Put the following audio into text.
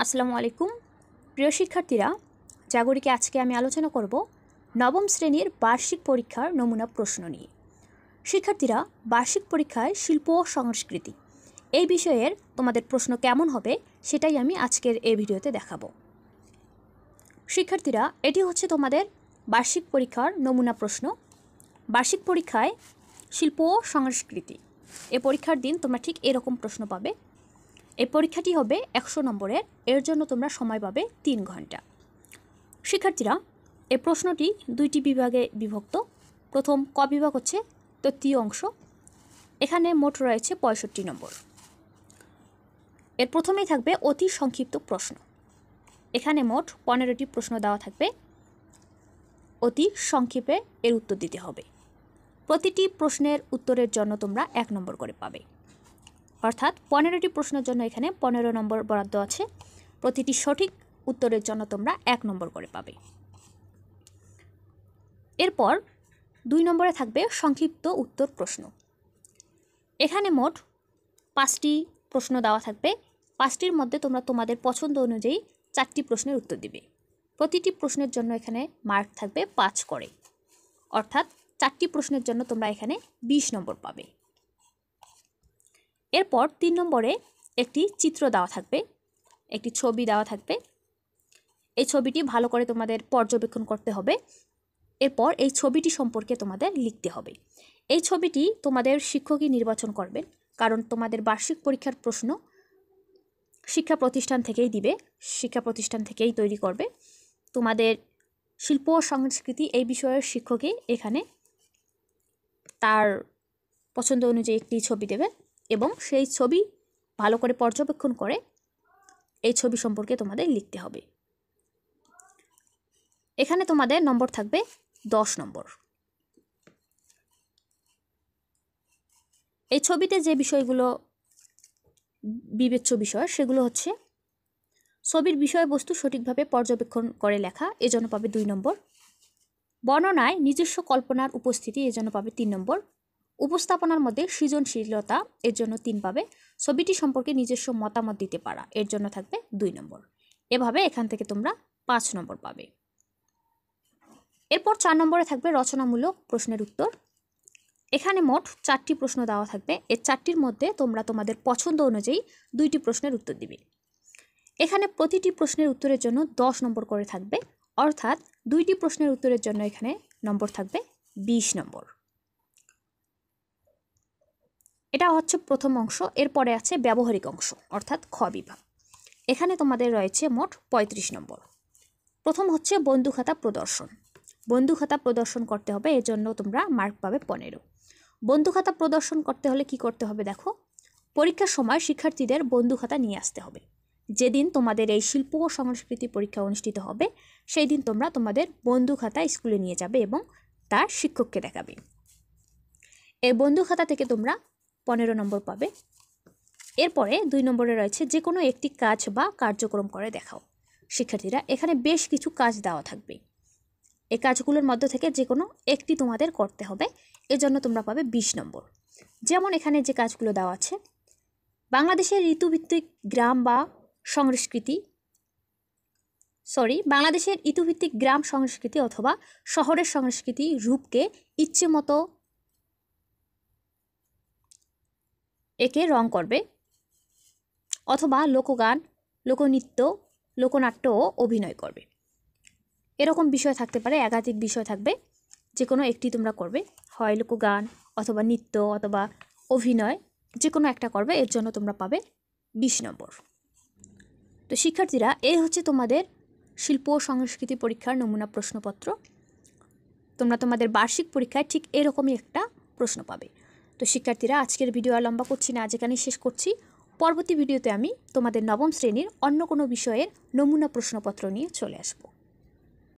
আসসালামু আলাইকুম প্রিয় শিক্ষার্থীরা, জাগরিকে আজকে আমি আলোচনা করব নবম শ্রেণীর বার্ষিক পরীক্ষার নমুনা প্রশ্ন নিয়ে। শিক্ষার্থীরা, বার্ষিক পরীক্ষায় শিল্প ও সংস্কৃতি এই বিষয়ের তোমাদের প্রশ্ন কেমন হবে সেটাই আমি আজকের এই ভিডিওতে দেখাবো। শিক্ষার্থীরা, এটি হচ্ছে তোমাদের বার্ষিক পরীক্ষার নমুনা প্রশ্ন। বার্ষিক পরীক্ষায় শিল্প ও সংস্কৃতি এই পরীক্ষার দিন তোমরা ঠিক এরকম প্রশ্ন পাবে। এই পরীক্ষাটি হবে 100 নম্বরের, এর জন্য তোমরা সময় পাবে 3 ঘন্টা। শিক্ষার্থীরা, এই প্রশ্নটি দুইটি বিভাগে বিভক্ত। প্রথম ক বিভাগ হচ্ছে তৃতীয় অংশ, এখানে মোট রয়েছে 65 নম্বর। এর প্রথমেই থাকবে অতি সংক্ষিপ্ত প্রশ্ন, এখানে মোট 15টি প্রশ্ন দেওয়া থাকবে, অতি সংক্ষেপে এর উত্তর দিতে হবে। প্রতিটি প্রশ্নের উত্তরের জন্য তোমরা 1 নম্বর করে পাবে, অর্থাৎ 15টি প্রশ্নের জন্য এখানে 15 নম্বর বরাদ্দ আছে। প্রতিটি সঠিক উত্তরের জন্য তোমরা 1 নম্বর করে পাবে। এরপর 2 নম্বরে থাকবে সংক্ষিপ্ত উত্তর প্রশ্ন, এখানে মোট 5টি প্রশ্ন দেওয়া থাকবে। 5টির মধ্যে তোমরা তোমাদের পছন্দ অনুযায়ী 4টি প্রশ্নের উত্তর দিবে। প্রতিটি প্রশ্নের জন্য এখানে মার্ক থাকবে 5 করে, অর্থাৎ 4টি প্রশ্নের জন্য তোমরা এখানে 20 নম্বর পাবে। এরপর 3 নম্বরে একটি চিত্র দেওয়া থাকবে, একটি ছবি দেওয়া থাকবে। এই ছবিটি ভালো করে তোমাদের পর্যবেক্ষণ করতে হবে। এরপর এই ছবিটি সম্পর্কে তোমাদের লিখতে হবে। এই ছবিটি তোমাদের শিক্ষকই নির্বাচন করবেন, কারণ তোমাদের বার্ষিক পরীক্ষার প্রশ্ন শিক্ষা প্রতিষ্ঠান থেকেই দিবে, শিক্ষা প্রতিষ্ঠান থেকেই তৈরি করবে। তোমাদের শিল্প ও সংস্কৃতি এই বিষয়ের শিক্ষকই এখানে তার পছন্দ অনুযায়ী একটি ছবি দেবে এবং সেই ছবি ভালো করে পর্যবেক্ষণ করে এই ছবি সম্পর্কে তোমাদের লিখতে হবে। এখানে তোমাদের নম্বর থাকবে 10 নম্বর। এই ছবিতে যে বিষয়গুলো বিবেচ্য বিষয় সেগুলো হচ্ছে ছবির বিষয়বস্তু সঠিকভাবে পর্যবেক্ষণ করে লেখা, এজন্য পাবে 2 নম্বর। বর্ণনায় নিজস্ব কল্পনার উপস্থিতি, এজন্য পাবে 3 নম্বর। উপস্থাপনার মধ্যে সৃজনশীলতা, এর জন্য 3 পাবে। ছবিটি সম্পর্কে নিজস্ব মতামত দিতে পারা, এর জন্য থাকবে 2 নম্বর। এভাবে এখান থেকে তোমরা 5 নম্বর পাবে। এরপর 4 নম্বরে থাকবে রচনামূলক প্রশ্নের উত্তর, এখানে মোট 4টি প্রশ্ন দেওয়া থাকবে। এই 4টির মধ্যে তোমরা তোমাদের পছন্দ অনুযায়ী 2টি প্রশ্নের উত্তর দিবে। এখানে প্রতিটি প্রশ্নের উত্তরের জন্য 10 নম্বর করে থাকবে, অর্থাৎ 2টি প্রশ্নের উত্তরের জন্য এখানে নম্বর থাকবে 20 নম্বর। এটা হচ্ছে প্রথম অংশ। এরপরে আছে ব্যবহারিক অংশ, অর্থাৎ খ বিভাগ, এখানে তোমাদের রয়েছে মোট 35 নম্বর। প্রথম হচ্ছে বন্ধুখাতা প্রদর্শন। বন্ধুখাতা প্রদর্শন করতে হবে, এর জন্য তোমরা মার্ক পাবে 15। বন্ধুখাতা প্রদর্শন করতে হলে কি করতে হবে দেখো, পরীক্ষার সময় শিক্ষার্থীদের বন্ধুখাতা নিয়ে আসতে হবে। যেদিন তোমাদের এই শিল্প ও সংস্কৃতি পরীক্ষা অনুষ্ঠিত হবে সেই দিন তোমরা তোমাদের বন্ধুখাতা স্কুলে নিয়ে যাবে এবং তার শিক্ষককে দেখাবে। এই বন্ধুখাতা থেকে তোমরা 15 নম্বর পাবে। এরপরে 2 নম্বরে রয়েছে যে কোনো একটি কাজ বা কার্যক্রম করে দেখাও। শিক্ষার্থীরা, এখানে বেশ কিছু কাজ দেওয়া থাকবে, এই কাজগুলোর মধ্য থেকে যে কোনো একটি তোমাদের করতে হবে, এজন্য তোমরা পাবে 20 নম্বর। যেমন এখানে যে কাজগুলো দেওয়া আছে, বাংলাদেশের ঋতুভিত্তিক গ্রাম সংস্কৃতি অথবা শহরের সংস্কৃতি রূপকে ইচ্ছে মতো একে রং করবে, অথবা লোকগান, লোকনৃত্য, লোকনাট্য ও অভিনয় করবে। এরকম বিষয় থাকতে পারে, একাধিক বিষয় থাকবে, যে কোনো একটি তোমরা করবে, হয় লোকগান অথবা নৃত্য অথবা অভিনয়, যে কোনো একটা করবে, এর জন্য তোমরা পাবে 20 নম্বর। তো শিক্ষার্থীরা, এই হচ্ছে তোমাদের শিল্প ও সংস্কৃতি পরীক্ষার নমুনা প্রশ্নপত্র। তোমরা তোমাদের বার্ষিক পরীক্ষায় ঠিক এরকমই একটা প্রশ্ন পাবে। তো শিক্ষার্থীরা, আজকের ভিডিও আর লম্বা করছি না, আজ এখানেই শেষ করছি। পরবর্তী ভিডিওতে আমি তোমাদের নবম শ্রেণীর অন্য কোনো বিষয়ের নমুনা প্রশ্নপত্র নিয়ে চলে আসবো।